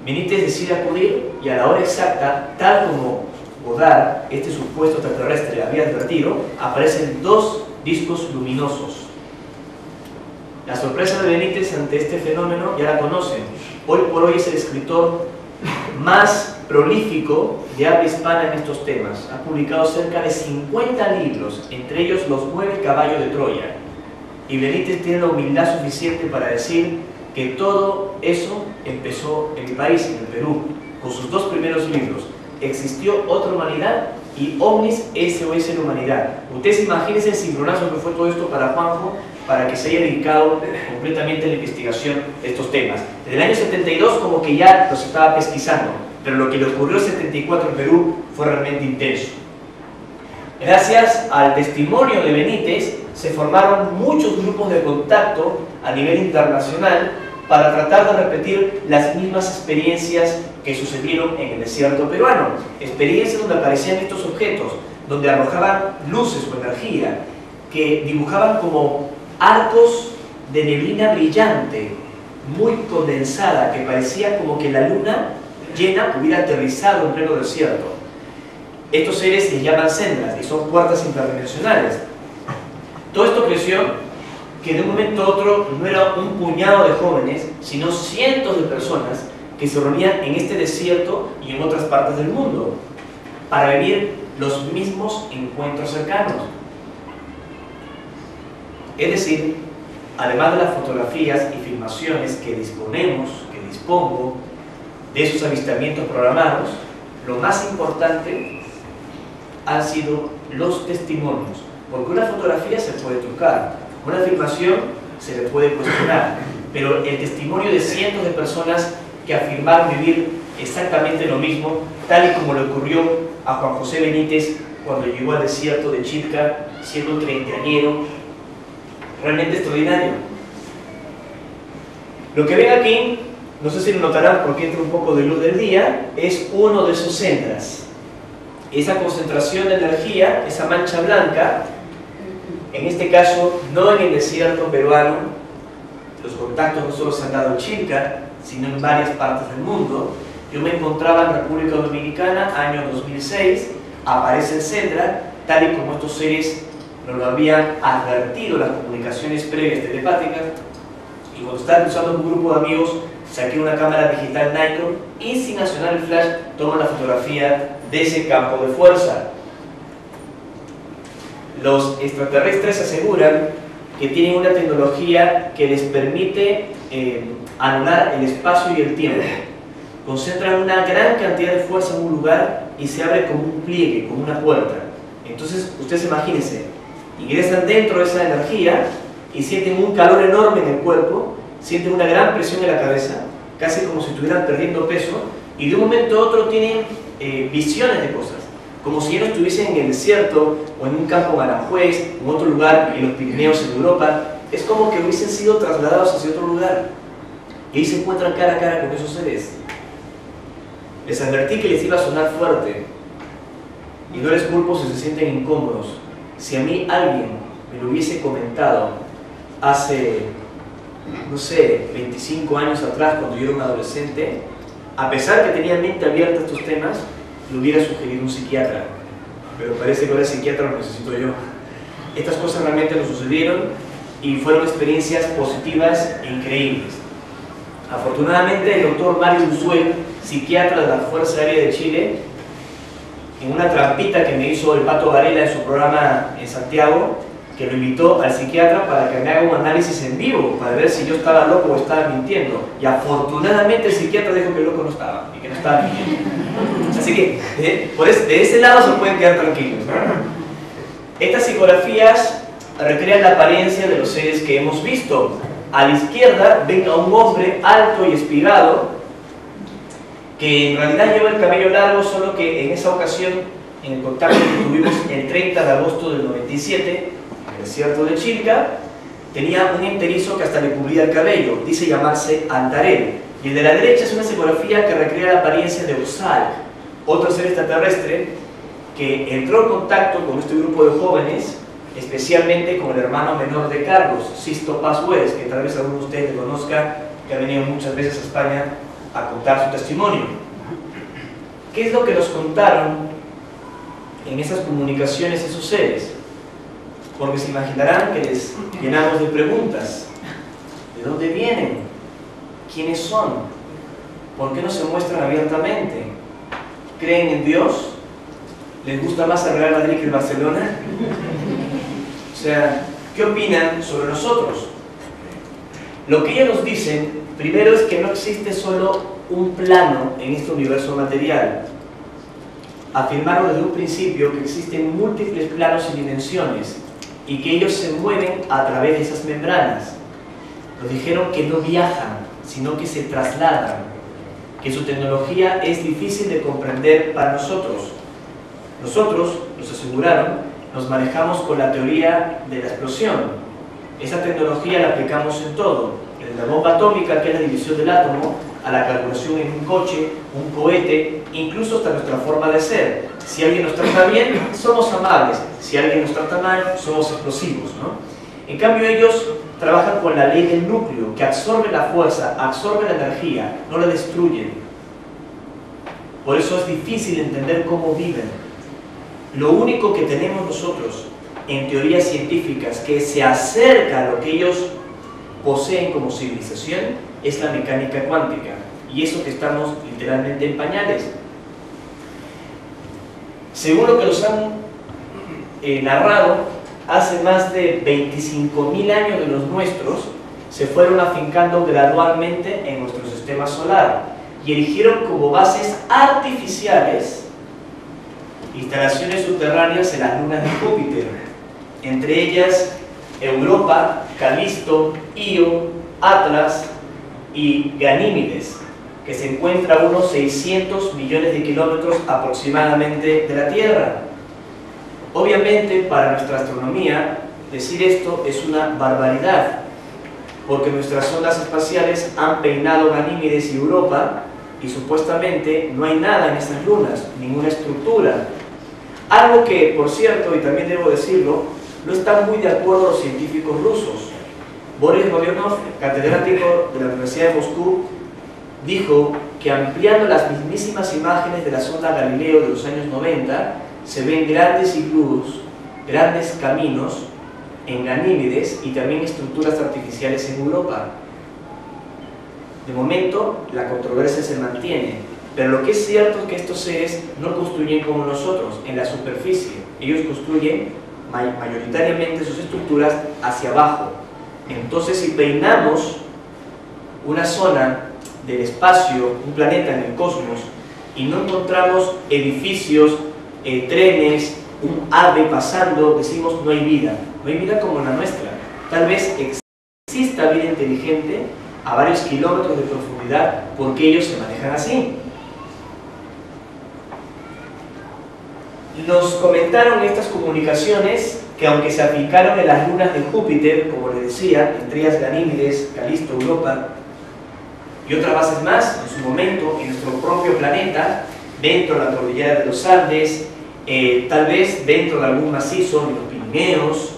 Benítez decide acudir y a la hora exacta, tal como Goddard, este supuesto extraterrestre, había advertido, aparecen dos discos luminosos. La sorpresa de Benítez ante este fenómeno ya la conocen. Hoy por hoy es el escritor más prolífico de habla hispana en estos temas. Ha publicado cerca de 50 libros, entre ellos Los 9 caballos de Troya. Y Benítez tiene la humildad suficiente para decir que todo eso empezó en mi país, en el Perú, con sus dos primeros libros, Existió otra humanidad y Omnis SOS la humanidad. Ustedes imagínense el cimbronazo que fue todo esto para Juanjo, para que se haya dedicado completamente a la investigación de estos temas. Desde el año 72 como que ya los estaba pesquisando, pero lo que le ocurrió en 74 en Perú fue realmente intenso. Gracias al testimonio de Benítez se formaron muchos grupos de contacto a nivel internacional para tratar de repetir las mismas experiencias que sucedieron en el desierto peruano. Experiencias donde aparecían estos objetos, donde arrojaban luces o energía, que dibujaban como arcos de neblina brillante, muy condensada, que parecía como que la luna llena hubiera aterrizado en pleno desierto. Estos seres se llaman sendas y son puertas interdimensionales. Todo esto creció que de un momento a otro no era un puñado de jóvenes, sino cientos de personas que se reunían en este desierto y en otras partes del mundo para vivir los mismos encuentros cercanos. Es decir, además de las fotografías y filmaciones que dispongo de esos avistamientos programados, lo más importante han sido los testimonios, porque una fotografía se puede trucar, una filmación se le puede cuestionar, pero el testimonio de cientos de personas que afirmaron vivir exactamente lo mismo, tal y como le ocurrió a Juan José Benítez cuando llegó al desierto de Chilca, siendo un treintañero, realmente extraordinario. Lo que ven aquí, no sé si lo notarán porque entra un poco de luz del día, es uno de esos centras. Esa concentración de energía, esa mancha blanca, en este caso no en el desierto peruano, los contactos no solo se han dado en Chilca, sino en varias partes del mundo. Yo me encontraba en República Dominicana, año 2006, aparece el Sendra, tal y como estos seres nos lo habían advertido las comunicaciones previas telepáticas, y cuando estaba usando un grupo de amigos, saqué una cámara digital Nikon y sin accionar el flash, tomo la fotografía de ese campo de fuerza. Los extraterrestres aseguran que tienen una tecnología que les permite anular el espacio y el tiempo. Concentran una gran cantidad de fuerza en un lugar y se abre como un pliegue, como una puerta. Entonces, ustedes imagínense, ingresan dentro de esa energía y sienten un calor enorme en el cuerpo, sienten una gran presión en la cabeza, casi como si estuvieran perdiendo peso, y de un momento a otro tienen visiones de cosas, como si ellos estuviesen en el desierto o en un campo en Aranjuez, o en otro lugar en los Pirineos en Europa. Es como que hubiesen sido trasladados hacia otro lugar y ahí se encuentran cara a cara con esos seres. Les advertí que les iba a sonar fuerte y no les culpo si se sienten incómodos. Si a mí alguien me lo hubiese comentado hace, no sé, 25 años atrás, cuando yo era un adolescente, a pesar que tenía mente abierta a estos temas, le hubiera sugerido un psiquiatra, pero parece que ahora el psiquiatra lo necesito yo. Estas cosas realmente nos sucedieron y fueron experiencias positivas e increíbles. Afortunadamente, el doctor Mario Usuel, psiquiatra de la Fuerza Aérea de Chile, en una trampita que me hizo el Pato Varela en su programa en Santiago, que lo invitó al psiquiatra para que me haga un análisis en vivo, para ver si yo estaba loco o estaba mintiendo. Y afortunadamente el psiquiatra dijo que loco no estaba, y que no estaba mintiendo. Así que, de ese lado se pueden quedar tranquilos, ¿no? Estas psicografías recrean la apariencia de los seres que hemos visto. A la izquierda ven a un hombre alto y espigado, que en realidad lleva el cabello largo, solo que en esa ocasión, en el contacto que tuvimos el 30 de agosto del 97, en el desierto de Chilca, tenía un enterizo que hasta le cubría el cabello, dice llamarse Antarel. Y el de la derecha es una psicografía que recrea la apariencia de Uxal, otro ser extraterrestre que entró en contacto con este grupo de jóvenes, especialmente con el hermano menor de Carlos, Sisto Paz Hues, que tal vez alguno de ustedes le conozca, que ha venido muchas veces a España a contar su testimonio. ¿Qué es lo que nos contaron en esas comunicaciones esos seres? Porque se imaginarán que les llenamos de preguntas. ¿De dónde vienen? ¿Quiénes son? ¿Por qué no se muestran abiertamente? ¿Creen en Dios? ¿Les gusta más el Real Madrid que el Barcelona? O sea, ¿qué opinan sobre nosotros? Lo que ellos nos dicen, primero, es que no existe solo un plano en este universo material. Afirmaron desde un principio que existen múltiples planos y dimensiones y que ellos se mueven a través de esas membranas. Nos dijeron que no viajan, sino que se trasladan, que su tecnología es difícil de comprender para nosotros. Nosotros, nos aseguraron, nos manejamos con la teoría de la explosión. Esa tecnología la aplicamos en todo, desde la bomba atómica, que es la división del átomo, a la calculación en un coche, un cohete, incluso hasta nuestra forma de ser. Si alguien nos trata bien, somos amables. Si alguien nos trata mal, somos explosivos, ¿no? En cambio, ellos trabajan con la ley del núcleo, que absorbe la fuerza, absorbe la energía, no la destruyen. Por eso es difícil entender cómo viven. Lo único que tenemos nosotros en teorías científicas que se acerca a lo que ellos poseen como civilización es la mecánica cuántica, y eso que estamos literalmente en pañales. Según lo que nos han narrado, hace más de 25.000 años de los nuestros se fueron afincando gradualmente en nuestro sistema solar y erigieron como bases artificiales instalaciones subterráneas en las lunas de Júpiter, entre ellas Europa, Calisto, Io, Atlas y Ganímedes, que se encuentra a unos 600 millones de kilómetros aproximadamente de la Tierra. Obviamente, para nuestra astronomía, decir esto es una barbaridad, porque nuestras sondas espaciales han peinado Ganímedes y Europa y supuestamente no hay nada en estas lunas, ninguna estructura. Algo que, por cierto, y también debo decirlo, no están muy de acuerdo los científicos rusos. Boris Rodionov, catedrático de la Universidad de Moscú, dijo que ampliando las mismísimas imágenes de la sonda Galileo de los años 90, se ven grandes iglús, grandes caminos en Ganímedes y también estructuras artificiales en Europa. De momento, la controversia se mantiene, pero lo que es cierto es que estos seres no construyen como nosotros, en la superficie. Ellos construyen mayoritariamente sus estructuras hacia abajo. Entonces, si peinamos una zona del espacio, un planeta en el cosmos, y no encontramos edificios, trenes, un ave pasando, decimos no hay vida. No hay vida como la nuestra. Tal vez exista vida inteligente a varios kilómetros de profundidad porque ellos se manejan así. Nos comentaron estas comunicaciones que aunque se aplicaron en las lunas de Júpiter, como les decía, entre ellas Ganímedes, Calisto, Europa, y otras bases más, en su momento, en nuestro propio planeta, dentro de la cordillera de los Andes, tal vez dentro de algún macizo, en los Pirineos,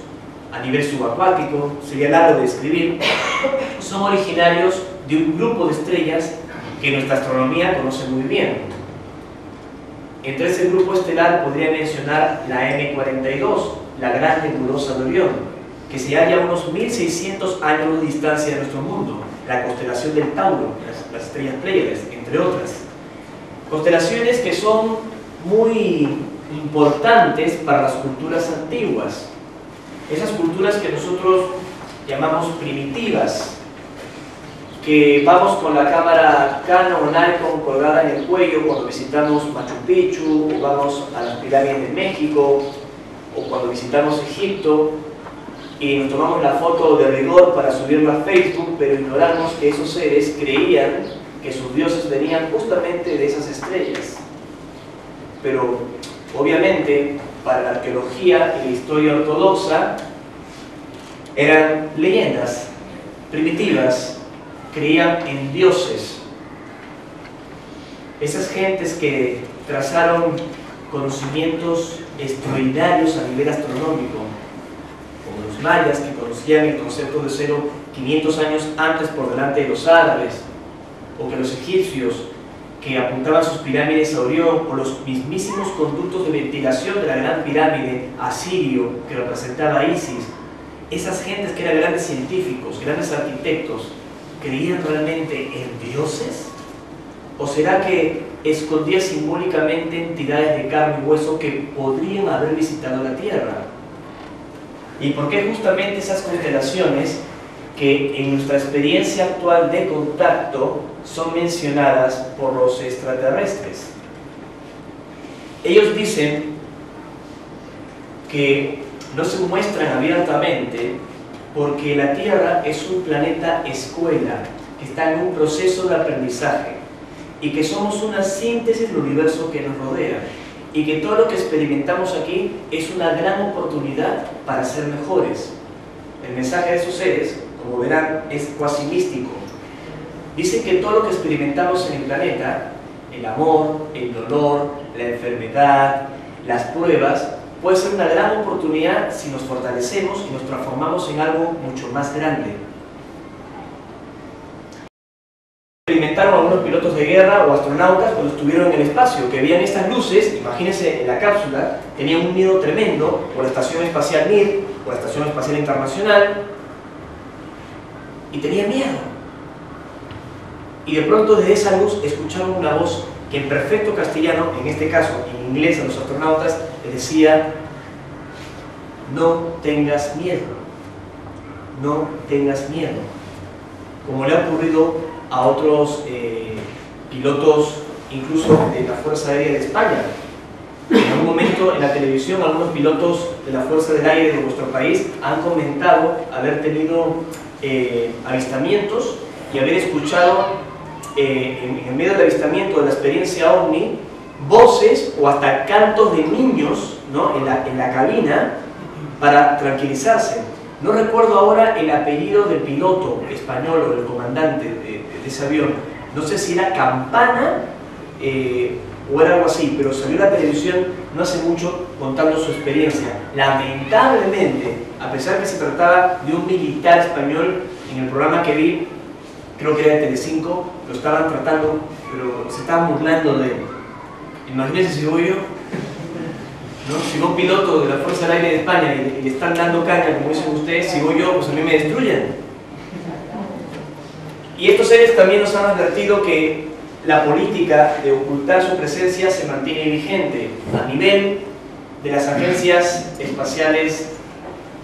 a nivel subacuático, sería largo de describir, son originarios de un grupo de estrellas que nuestra astronomía conoce muy bien. Entre ese grupo estelar podría mencionar la M42, la Gran Nebulosa de Orión, que se halla a unos 1600 años de distancia de nuestro mundo, la constelación del Tauro, las estrellas Pléyades, entre otras. Constelaciones que son muy importantes para las culturas antiguas, esas culturas que nosotros llamamos primitivas, que vamos con la cámara Canon o Nikon colgada en el cuello cuando visitamos Machu Picchu, o vamos a las pirámides de México, o cuando visitamos Egipto, y nos tomamos la foto de rigor para subirla a Facebook, pero ignoramos que esos seres creían que sus dioses venían justamente de esas estrellas. Pero, obviamente, para la arqueología y la historia ortodoxa, eran leyendas primitivas, creían en dioses. Esas gentes que trazaron conocimientos extraordinarios a nivel astronómico, como los mayas, que conocían el concepto de cero 500 años antes por delante de los árabes, o que los egipcios que apuntaban sus pirámides a Orión, o los mismísimos conductos de ventilación de la gran pirámide asirio que representaba a Isis, esas gentes que eran grandes científicos, grandes arquitectos, ¿creían realmente en dioses? ¿O será que escondía simbólicamente entidades de carne y hueso que podrían haber visitado la Tierra? ¿Y por qué justamente esas constelaciones que en nuestra experiencia actual de contacto son mencionadas por los extraterrestres? Ellos dicen que no se muestran abiertamente porque la Tierra es un planeta escuela que está en un proceso de aprendizaje y que somos una síntesis del universo que nos rodea y que todo lo que experimentamos aquí es una gran oportunidad para ser mejores. El mensaje de esos seres, como verán, es cuasi místico. Dicen que todo lo que experimentamos en el planeta, el amor, el dolor, la enfermedad, las pruebas, puede ser una gran oportunidad si nos fortalecemos y nos transformamos en algo mucho más grande. Experimentaron algunos pilotos de guerra o astronautas cuando estuvieron en el espacio, que veían estas luces, imagínense en la cápsula, tenían un miedo tremendo por la Estación Espacial Mir, por la Estación Espacial Internacional, y tenían miedo. Y de pronto desde esa luz escucharon una voz que en perfecto castellano, en este caso en inglés a los astronautas, les decía: no tengas miedo, no tengas miedo. Como le ha ocurrido a otros pilotos, incluso de la Fuerza Aérea de España. En algún momento en la televisión, algunos pilotos de la Fuerza del Aire de nuestro país han comentado haber tenido avistamientos y haber escuchado en medio del avistamiento de la experiencia OVNI voces o hasta cantos de niños, ¿no?, en la cabina para tranquilizarse. No recuerdo ahora el apellido del piloto español o del comandante de ese avión. No sé si era Campana o era algo así, pero salió a la televisión no hace mucho contando su experiencia. Lamentablemente, a pesar de que se trataba de un militar español, en el programa que vi, creo que era de Telecinco, lo estaban tratando, pero se estaban burlando de él. Imagínense si voy yo, ¿no? Si voy un piloto de la Fuerza del Aire de España y le están dando caña, como dicen ustedes, si voy yo, pues a mí me destruyen. Y estos seres también nos han advertido que la política de ocultar su presencia se mantiene vigente a nivel de las agencias espaciales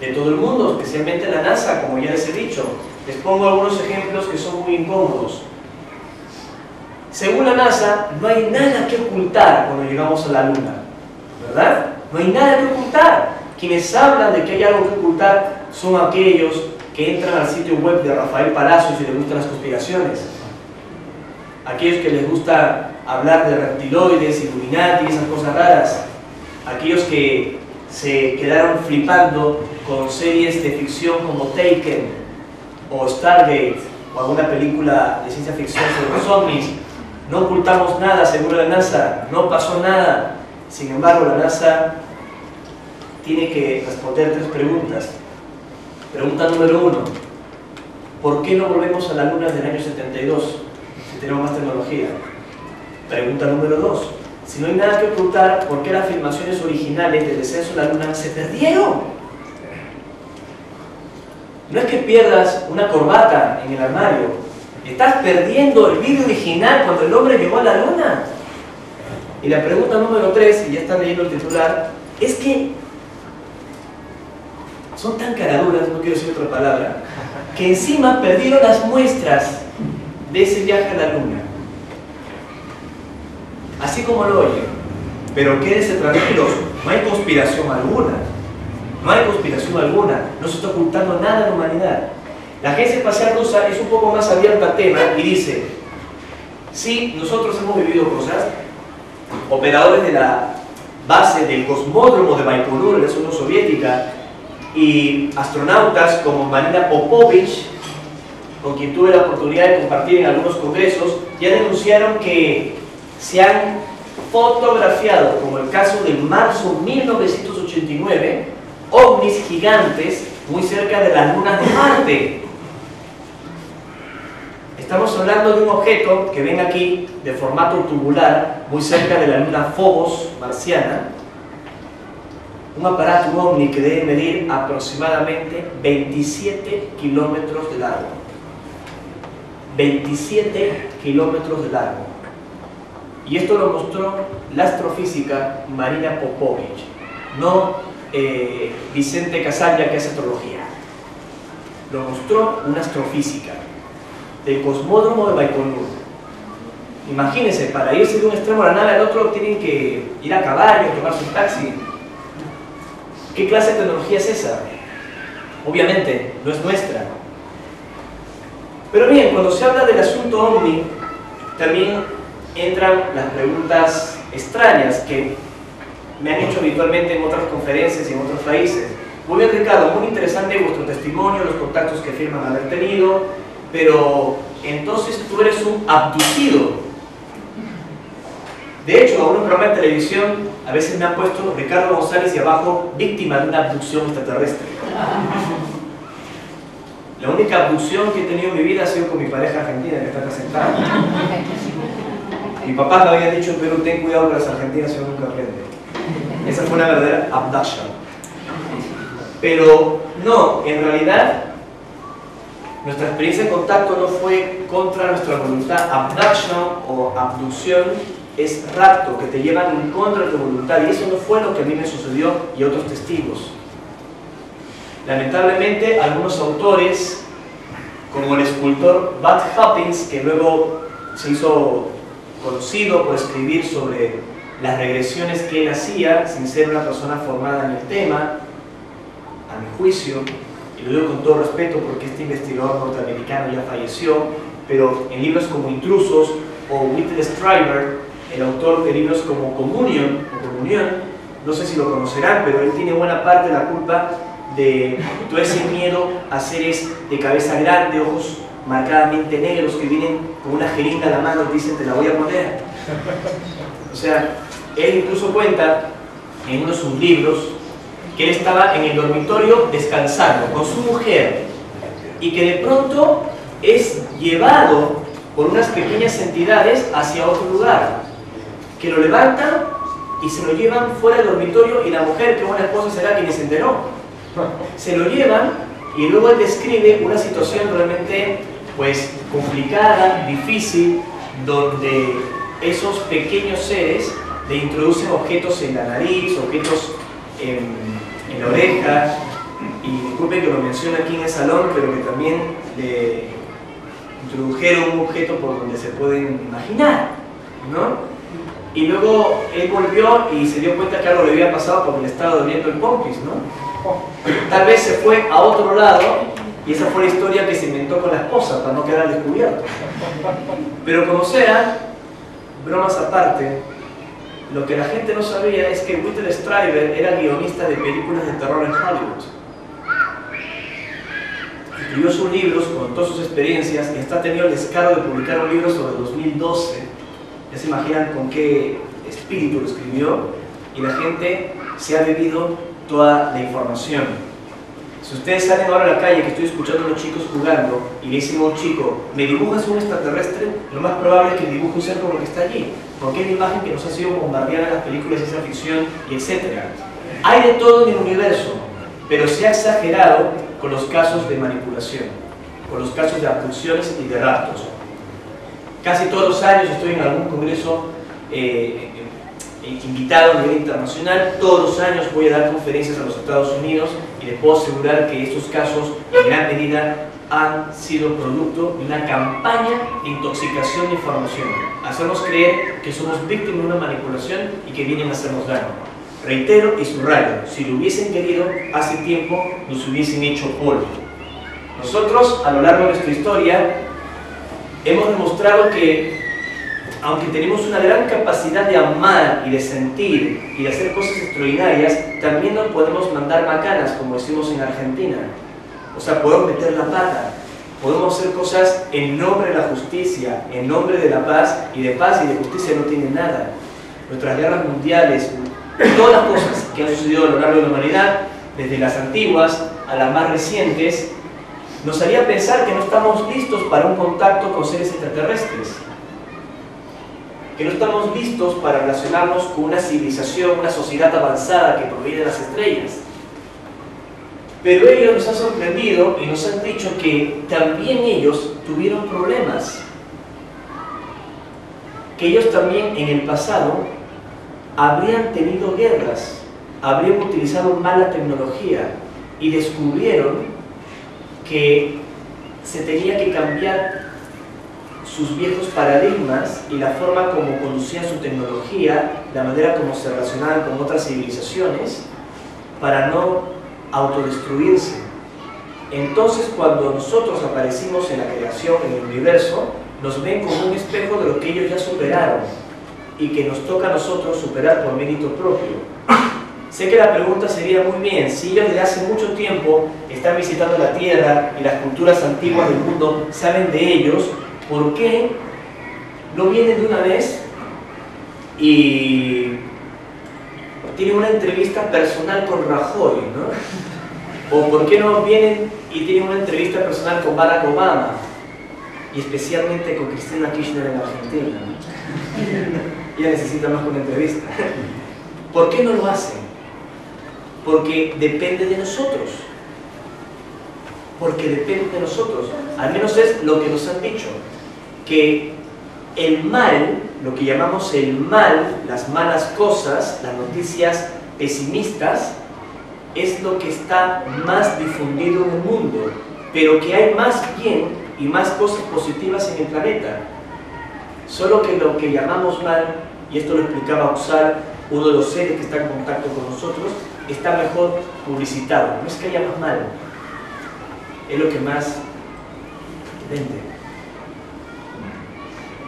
de todo el mundo, especialmente la NASA, como ya les he dicho. Les pongo algunos ejemplos que son muy incómodos. Según la NASA, no hay nada que ocultar cuando llegamos a la Luna, ¿verdad? No hay nada que ocultar. Quienes hablan de que hay algo que ocultar son aquellos que entran al sitio web de Rafael Palacios y les gustan las conspiraciones. Aquellos que les gusta hablar de reptiloides, Illuminati y esas cosas raras. Aquellos que se quedaron flipando con series de ficción como Taken o Stargate o alguna película de ciencia ficción sobre los ovnis. No ocultamos nada, según la NASA, no pasó nada. Sin embargo, la NASA tiene que responder 3 preguntas. Pregunta número 1: ¿por qué no volvemos a la Luna del año 72 si tenemos más tecnología? Pregunta número 2: si no hay nada que ocultar, ¿por qué las filmaciones originales del descenso a la Luna se perdieron? No es que pierdas una corbata en el armario, estás perdiendo el vídeo original cuando el hombre llegó a la Luna. Y la pregunta número 3, y ya están leyendo el titular, es que son tan caraduras, no quiero decir otra palabra, que encima perdieron las muestras de ese viaje a la Luna. Así como lo oyen. Pero quédense tranquilos, no hay conspiración alguna. No hay conspiración alguna, no se está ocultando nada a la humanidad. La Agencia Espacial Rusa es un poco más abierta al tema y dice: sí, nosotros hemos vivido cosas. Operadores de la base del cosmódromo de Baikonur en la Unión Soviética y astronautas como Marina Popovich, con quien tuve la oportunidad de compartir en algunos congresos, ya denunciaron que se han fotografiado, como el caso de marzo 1989, ovnis gigantes muy cerca de las lunas de Marte. Estamos hablando de un objeto que ven aquí de formato tubular, muy cerca de la luna Phobos marciana. Un aparato, un ovni que debe medir aproximadamente 27 kilómetros de largo. 27 kilómetros de largo. Y esto lo mostró la astrofísica Marina Popovic, no Vicente Casalla, que hace astrología. Lo mostró una astrofísica del cosmódromo de Baikonur. Imagínense, para irse de un extremo a la nave al otro tienen que ir a caballo, tomarse un taxi. ¿Qué clase de tecnología es esa? Obviamente, no es nuestra. Pero bien, cuando se habla del asunto OVNI, también entran las preguntas extrañas que me han hecho habitualmente en otras conferencias y en otros países. Muy bien, Ricardo, muy interesante vuestro testimonio, los contactos que afirman haber tenido, pero entonces tú eres un abducido. De hecho, a un programa de televisión a veces me han puesto Ricardo González y abajo, víctima de una abducción extraterrestre. La única abducción que he tenido en mi vida ha sido con mi pareja argentina, que está acá sentada. Mi papá me había dicho, pero ten cuidado con las argentinas, si no nunca aprende. Esa fue una verdadera abduction. Pero no, en realidad, nuestra experiencia de contacto no fue contra nuestra voluntad. Abduction o abducción es rapto, que te llevan en contra de tu voluntad, y eso no fue lo que a mí me sucedió y otros testigos. Lamentablemente, algunos autores, como el escultor Bud Hopkins, que luego se hizo conocido por escribir sobre las regresiones que él hacía, sin ser una persona formada en el tema, a mi juicio, y lo digo con todo respeto porque este investigador norteamericano ya falleció, pero en libros como Intrusos o Whitley Strieber, el autor de libros como Comunión, no sé si lo conocerán, pero él tiene buena parte de la culpa de todo ese miedo a seres de cabeza grande, ojos marcadamente negros que vienen con una jeringa a la mano y dicen te la voy a poner. O sea, él incluso cuenta en uno de sus libros que él estaba en el dormitorio descansando con su mujer y que de pronto es llevado por unas pequeñas entidades hacia otro lugar, que lo levantan y se lo llevan fuera del dormitorio, y la mujer, que buena esposa será, quien se enteró, se lo llevan, y luego él describe una situación realmente pues complicada, difícil, donde esos pequeños seres le introducen objetos en la nariz, objetos en la oreja, y disculpen que lo mencione aquí en el salón, pero que también le introdujeron un objeto por donde se pueden imaginar, ¿no? Y luego él volvió y se dio cuenta que algo le había pasado porque le estaba doliendo el pompis, ¿no? Tal vez se fue a otro lado, y esa fue la historia que se inventó con la esposa para no quedar al descubierto. Pero como sea, bromas aparte, lo que la gente no sabía es que Whitley Strieber era guionista de películas de terror en Hollywood. Escribió sus libros con todas sus experiencias y hasta ha tenido el descaro de publicar un libro sobre 2012. Ya se imaginan con qué espíritu lo escribió, y la gente se ha bebido toda la información. Si ustedes salen ahora a la calle, que estoy escuchando a los chicos jugando, y le dicen a un chico, ¿me dibujas un extraterrestre? Lo más probable es que dibuje un ser como el que está allí, porque es la imagen que nos ha sido bombardeada en las películas de ciencia ficción, y etc. Hay de todo en el universo, pero se ha exagerado con los casos de manipulación, con los casos de abducciones y de raptos. Casi todos los años estoy en algún congreso invitado a nivel internacional. Todos los años voy a dar conferencias a los Estados Unidos, y les puedo asegurar que estos casos en gran medida han sido producto de una campaña de intoxicación de información. Hacernos creer que somos víctimas de una manipulación y que vienen a hacernos daño. Reitero y subrayo, si lo hubiesen querido, hace tiempo nos hubiesen hecho polvo. Nosotros, a lo largo de nuestra historia, hemos demostrado que, aunque tenemos una gran capacidad de amar y de sentir y de hacer cosas extraordinarias, también nos podemos mandar macanas, como decimos en Argentina. O sea, podemos meter la pata, podemos hacer cosas en nombre de la justicia, en nombre de la paz, y de justicia no tienen nada. Nuestras guerras mundiales, todas las cosas que han sucedido a lo largo de la humanidad, desde las antiguas a las más recientes, nos haría pensar que no estamos listos para un contacto con seres extraterrestres, que no estamos listos para relacionarnos con una civilización, una sociedad avanzada que proviene de las estrellas. Pero ellos nos han sorprendido y nos han dicho que también ellos tuvieron problemas, que ellos también en el pasado habrían tenido guerras, habrían utilizado mala tecnología y descubrieron que se tenía que cambiar sus viejos paradigmas y la forma como conducían su tecnología, la manera como se relacionaban con otras civilizaciones, para no autodestruirse. Entonces, cuando nosotros aparecimos en la creación, en el universo, nos ven como un espejo de lo que ellos ya superaron y que nos toca a nosotros superar por mérito propio. Sé que la pregunta sería muy bien, si ellos desde hace mucho tiempo están visitando la Tierra y las culturas antiguas del mundo saben de ellos, ¿por qué no vienen de una vez y tienen una entrevista personal con Rajoy, ¿no? ¿O por qué no vienen y tienen una entrevista personal con Barack Obama? Y especialmente con Cristina Kirchner en Argentina, ¿no? Ella necesita más que una entrevista. ¿Por qué no lo hacen? Porque depende de nosotros. Porque depende de nosotros. Al menos es lo que nos han dicho. Que el mal, lo que llamamos el mal, las malas cosas, las noticias pesimistas, es lo que está más difundido en el mundo. Pero que hay más bien y más cosas positivas en el planeta. Solo que lo que llamamos mal, y esto lo explicaba Oxal, uno de los seres que está en contacto con nosotros, está mejor publicitado. No es que haya más mal, es lo que más vende,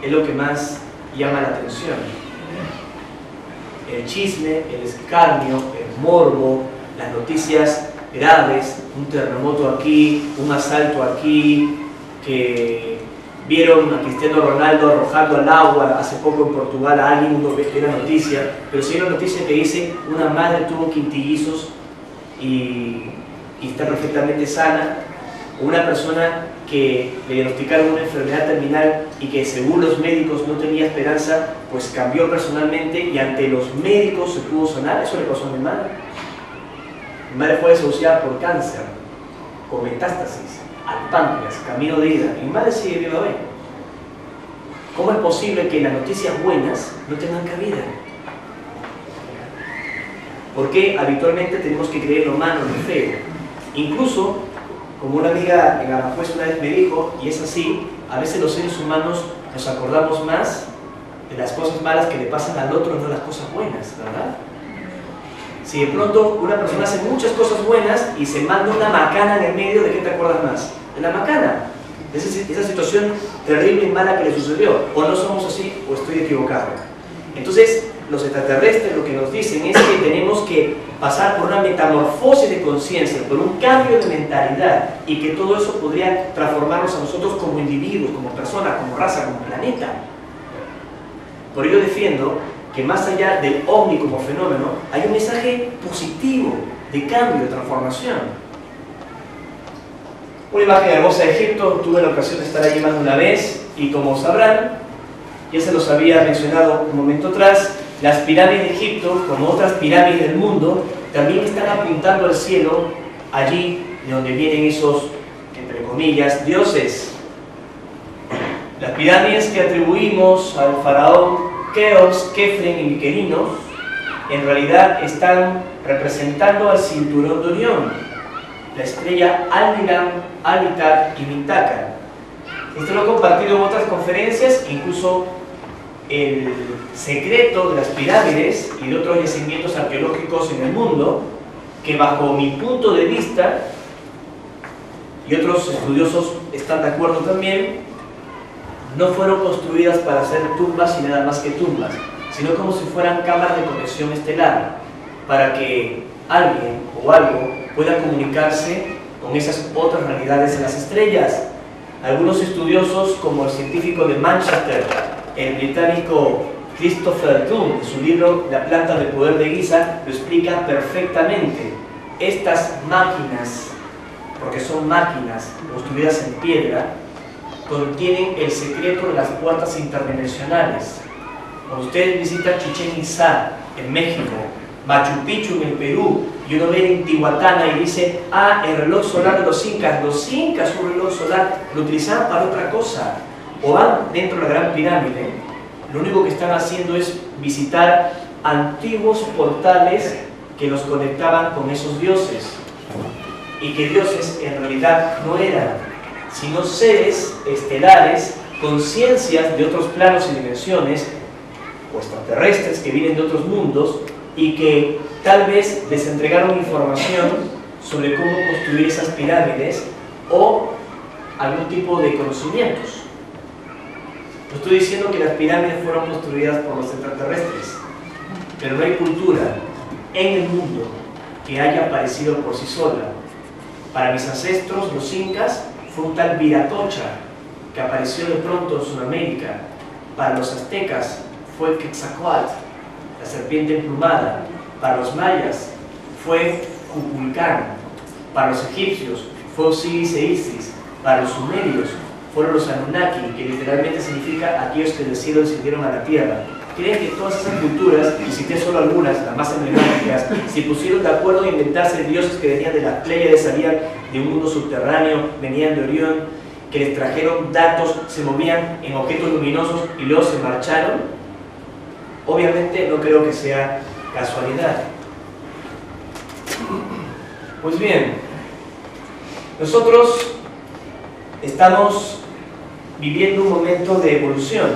es lo que más llama la atención. El chisme, el escarnio, el morbo, las noticias graves, un terremoto aquí, un asalto aquí, que vieron a Cristiano Ronaldo arrojando al agua hace poco en Portugal a alguien, uno ve la noticia, pero si hay una noticia que dice una madre tuvo quintillizos y está perfectamente sana, o una persona que le diagnosticaron una enfermedad terminal y que según los médicos no tenía esperanza, pues cambió personalmente y ante los médicos se pudo sanar. Eso le pasó a mi madre. Mi madre fue desahuciada por cáncer, con metástasis al páncreas, camino de ida. Mi madre sigue viva hoy. ¿Cómo es posible que las noticias buenas no tengan cabida? ¿Por qué habitualmente tenemos que creer lo malo, lo feo? Incluso, como una amiga en Amapuesta una vez me dijo, y es así, a veces los seres humanos nos acordamos más de las cosas malas que le pasan al otro, no las cosas buenas, ¿verdad? Si de pronto una persona hace muchas cosas buenas y se manda una macana en el medio, ¿de qué te acuerdas más? De la macana, de esa situación terrible y mala que le sucedió. O no somos así, o estoy equivocado. Entonces, los extraterrestres lo que nos dicen es que tenemos que pasar por una metamorfosis de conciencia, por un cambio de mentalidad, y que todo eso podría transformarnos a nosotros como individuos, como personas, como raza, como planeta. Por ello defiendo que más allá del ovni como fenómeno, hay un mensaje positivo de cambio, de transformación. Una imagen hermosa de Egipto, tuve la ocasión de estar allí más de una vez, y como sabrán, ya se los había mencionado un momento atrás, las pirámides de Egipto, como otras pirámides del mundo, también están apuntando al cielo, allí de donde vienen esos, entre comillas, dioses. Las pirámides que atribuimos al faraón Keops, Kefren y Miquerinos, en realidad están representando al cinturón de Orión, la estrella Alnilam, Alnitak y Mintaka. Esto lo he compartido en otras conferencias, incluso el secreto de las pirámides y de otros yacimientos arqueológicos en el mundo, que bajo mi punto de vista, y otros estudiosos están de acuerdo también, no fueron construidas para ser tumbas y nada más que tumbas, sino como si fueran cámaras de conexión estelar, para que alguien o algo pueda comunicarse con esas otras realidades en las estrellas. Algunos estudiosos, como el científico de Manchester, el británico Christopher Dunn, en su libro La planta del poder de Giza, lo explica perfectamente. Estas máquinas porque son máquinas construidas en piedra, contienen el secreto de las puertas interdimensionales. Cuando ustedes visitan Chichén Itzá en México, Machu Picchu en el Perú, y uno ve en Tihuatana y dice, ah, el reloj solar de los incas, un reloj solar, lo utilizaban para otra cosa, o van dentro de la Gran Pirámide, lo único que están haciendo es visitar antiguos portales que los conectaban con esos dioses, y que dioses en realidad no eran, sino seres estelares, conciencias de otros planos y dimensiones, o extraterrestres que vienen de otros mundos, y que tal vez les entregaron información sobre cómo construir esas pirámides o algún tipo de conocimientos. No estoy diciendo que las pirámides fueron construidas por los extraterrestres, pero no hay cultura en el mundo que haya aparecido por sí sola. Para mis ancestros, los incas, fue un tal Viratocha que apareció de pronto en Sudamérica. Para los aztecas fue Quetzalcóatl, la serpiente emplumada. Para los mayas fue Kukulcán. Para los egipcios fue Osiris e Isis. Para los sumerios fueron los Anunnaki, que literalmente significa aquellos que del cielo descendieron a la tierra. Creen que todas esas culturas, y cité solo algunas, las más emblemáticas, se pusieron de acuerdo en inventarse dioses que venían de las Pléyades, salían de un mundo subterráneo, venían de Orión, que les trajeron datos, se movían en objetos luminosos y luego se marcharon. Obviamente no creo que sea casualidad. Pues bien, nosotros estamos viviendo un momento de evolución.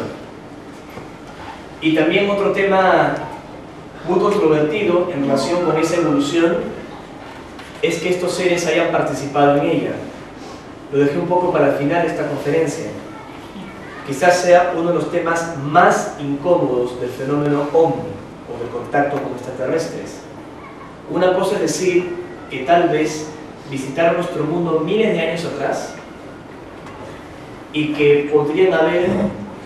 Y también otro tema muy controvertido en relación con esa evolución es que estos seres hayan participado en ella. Lo dejé un poco para el final de esta conferencia. Quizás sea uno de los temas más incómodos del fenómeno OVNI o del contacto con extraterrestres. Una cosa es decir que tal vez visitaron nuestro mundo miles de años atrás y que podrían haber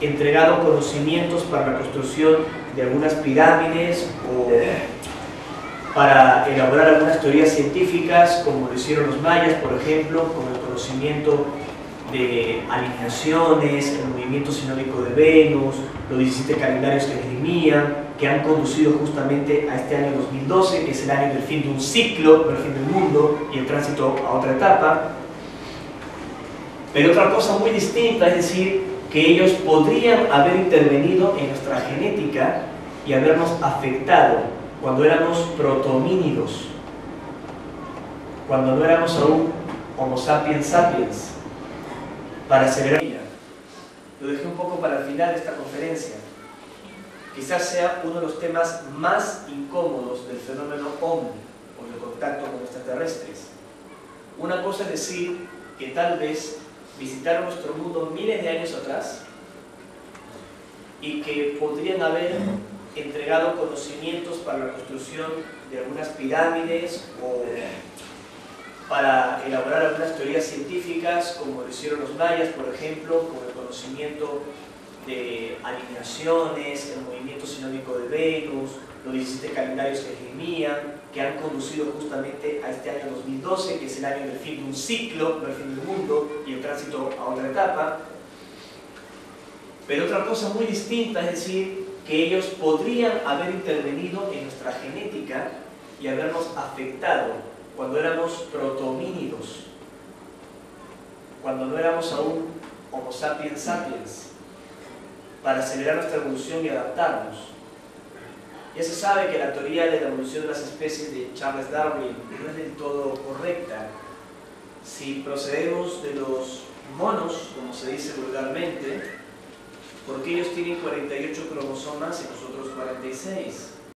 entregado conocimientos para la construcción de algunas pirámides o para elaborar algunas teorías científicas, como lo hicieron los mayas, por ejemplo, con el conocimiento de alineaciones, el movimiento sinódico de Venus, los 17 calendarios que esgrimían, que han conducido justamente a este año 2012, que es el año del fin de un ciclo, del fin del mundo y el tránsito a otra etapa. Pero otra cosa muy distinta es decir que ellos podrían haber intervenido en nuestra genética y habernos afectado cuando éramos protohomínidos, cuando no éramos aún Homo sapiens sapiens, para acelerar ella. Lo dejé un poco para el final de esta conferencia. Quizás sea uno de los temas más incómodos del fenómeno OVNI o del contacto con extraterrestres. Una cosa es decir que tal vez visitaron nuestro mundo miles de años atrás y que podrían haber entregado conocimientos para la construcción de algunas pirámides o para elaborar algunas teorías científicas, como lo hicieron los mayas, por ejemplo, con el conocimiento de alineaciones, el movimiento sinódico de Venus, los 17 calendarios que esgrimían, que han conducido justamente a este año 2012, que es el año del fin de un ciclo, del fin del mundo y el tránsito a otra etapa. Pero otra cosa muy distinta es decir que ellos podrían haber intervenido en nuestra genética y habernos afectado cuando éramos protohomínidos, cuando no éramos aún Homo sapiens sapiens, para acelerar nuestra evolución y adaptarnos. Ya se sabe que la teoría de la evolución de las especies de Charles Darwin no es del todo correcta. Si procedemos de los monos, como se dice vulgarmente, porque ellos tienen 48 cromosomas y nosotros 46.